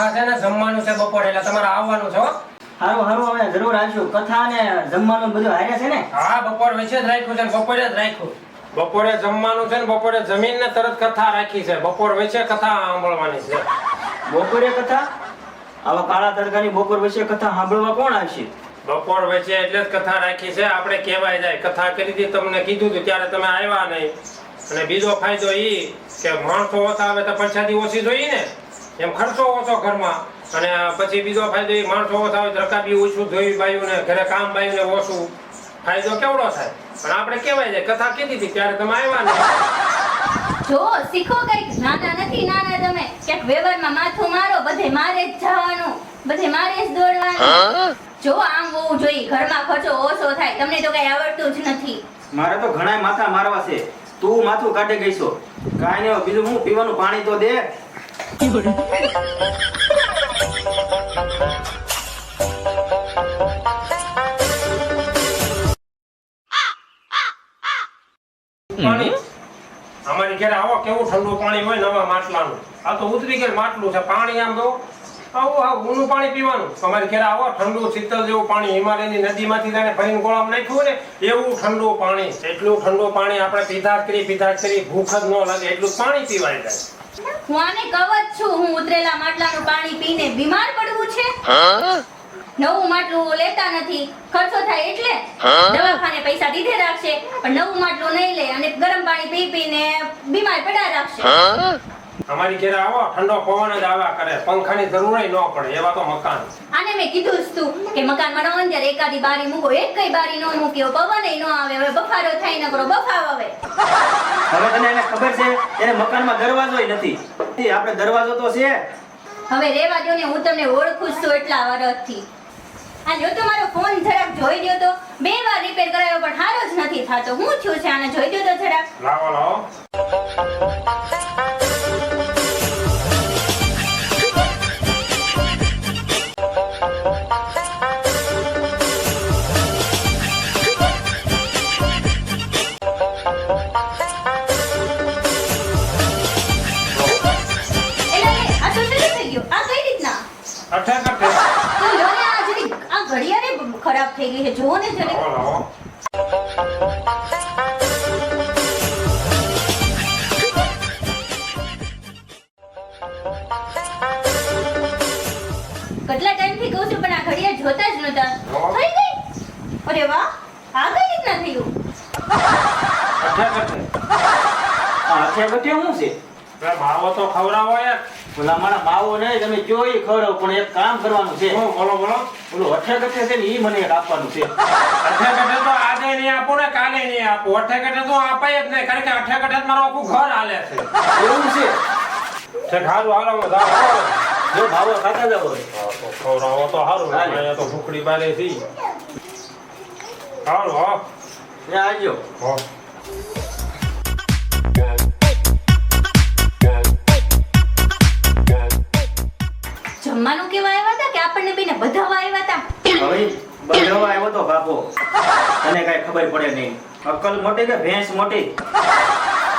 કથા છે ને જમવાનું છે બપોરે એટલે તમારે આવવાનું છે હો. હારું અમે જરૂર આવીશું. કથા ને જમવાનું બધું હાર્યા છે ને? હા બપોર વચ્ચે જ રાખ્યું છે ને બપોરે જ રાખ્યું. બપોરે જમવાનું છે ને બપોરે જમીને તરત કથા રાખી છે. બપોર વચ્ચે કથા સાંભળવાની છે. બપોરે કથા? આવા કાળા તડકાની બપોર વચ્ચે કથા સાંભળવા કોણ આવશે? બપોર વચ્ચે એટલે જ કથા રાખી છે. આપણે કહેવાય જાય કથા કરી હતી તમને કીધું હતું ત્યારે તમે આવ્યા નહીં. અને બીજો ફાયદો ઈ કે માણસો ઓછા આવે તો પ્રસાદી ઓછી જોઈએ ને એમ ખર્ચો ઓછો ઘરમાં. અને પછી બીજો ફાયદો ઈ માણસો ઓછા આવે તો રકાબી ઓછું જોઈ બાયું ને ઘરે કામ બાયું ને ઓછું. ફાયદો કેવડો થાય પણ આપણે કહેવાય જાય કથા કીધી હતી ત્યારે તમે આવ્યા નહીં. જો શીખો કઈક. નાના નથી નાના તમે. ક્યાંક વ્યવહારમાં માથું મારો, બધે મારે જ જવાનું, બધે મારે જ દોડવાનું. જો આમ હોવું જોઈએ, ઘરમાં ખર્ચો ઓછો થાય. તમને તો કઈ આવડતું જ નથી. મારે તો ઘણાય માથા મારવા છે. તું માથું કાઢી ગઈ છો. કાંઈ નહીં, બીજું હું પીવાનું પાણી તો દે. પાણી અમારી ઘરે આવો કેવું ઠંડુ પાણી હોય નવા માટલાનું. આ તો ઉતરી ગયેલ માટલું છે. પાણી આમ તો આવું ઊનું પાણી પીવાનું. અમારી ઘરે આવો ઠંડુ શીતળ જેવું પાણી હિમાલયની નદીમાંથી જાણે ભરીને ગોળામાં નાખ્યું ને એવું ઠંડુ પાણી. એટલું ઠંડુ પાણી આપણે પીધા જ કરી ભૂખ જ ન લાગે એટલું પાણી પીવાય જાય. હું આને કહું જ છું, હું ઉતરેલા માટલાનું પાણી પીને બીમાર પડવું છે? નવું માટલું લેતા નથી, ખર્ચો થાય એટલે દવાખાને પૈસા દીધે રાખશે, પણ નવું માટલું નહીં લે અને ગરમ પાણી પી પીને બીમાર પડ્યા રાખશે. અમારી ઘરે આવો ઠંડો પવન જ આવ્યા કરે, પંખાની જરૂર ન પડે એવા તો મકાન. આને મેં કીધું જ તું કે મકાનમાં રહો ને ત્યારે એકાદી બારી મૂકો. એક કઈ બારી ન મૂક્યો, પવન ન આવે. હવે બફારો થાય ન કરો, બફાવ આવે. હવે તને એને ખબર છે એને મકાનમાં દરવાજોય નથી. આપણે દરવાજો તો છે. હવે રેવા દો ને, હું તમને ઓળખું છું એટલા વર્ષથી. આ જો તો મારો ફોન જરાક જોઈ દ્યો તો. 2 વાર રિપેર કરાયો પણ હારો જ નથી થાતો. હું થયું છે આને? જોઈ દ્યો તો જરાક. લાવો ખરાબ થઈ ગઈ છે, જો ને જરે. કેટલા ટાઈમથી કહું છું પણ આ ઘડિયાળ જોતા જ નતા. થઈ ગઈ? અરે વાહ, આ કઈ રીતના થયું? શું છે? માવો તો ખવડાવો યાર. ઓલા મારા માવો નહીં, તમે કયો ઈ ખવડાવો, પણ એક કામ કરવાનું છે. બોલો ઓલું અઠે છે ને ઈ મને એક આપવાનું છે. અઠે તો આજે નહીં આપું ને કાલે નહીં આપું. અઠે તો અપાય જ નહીં, કારણ કે અઠે મારું આખું ઘર હાલે છે. એવું છે? સારું હાલો જાઓ. જો ભાવો ખાતા જાવ. ખવડાવો તો સારું. અહીંયા તો ભૂખડી બારે થી. હાલો હા આવજો. જમવાનું કેવા આવ્યા હતા કે આપણને બેને બધાવા આવ્યા હતા? હવે બધાવા આવ્યો તો બાપો. તને કઈ ખબર પડે નહીં. અક્કલ મોટી કે ભેંસ મોટી?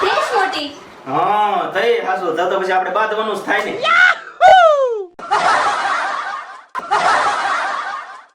ભેંસ મોટી. હા થઈ હાસુ તો પછી આપણે બાંધવાનું જ થાય ને.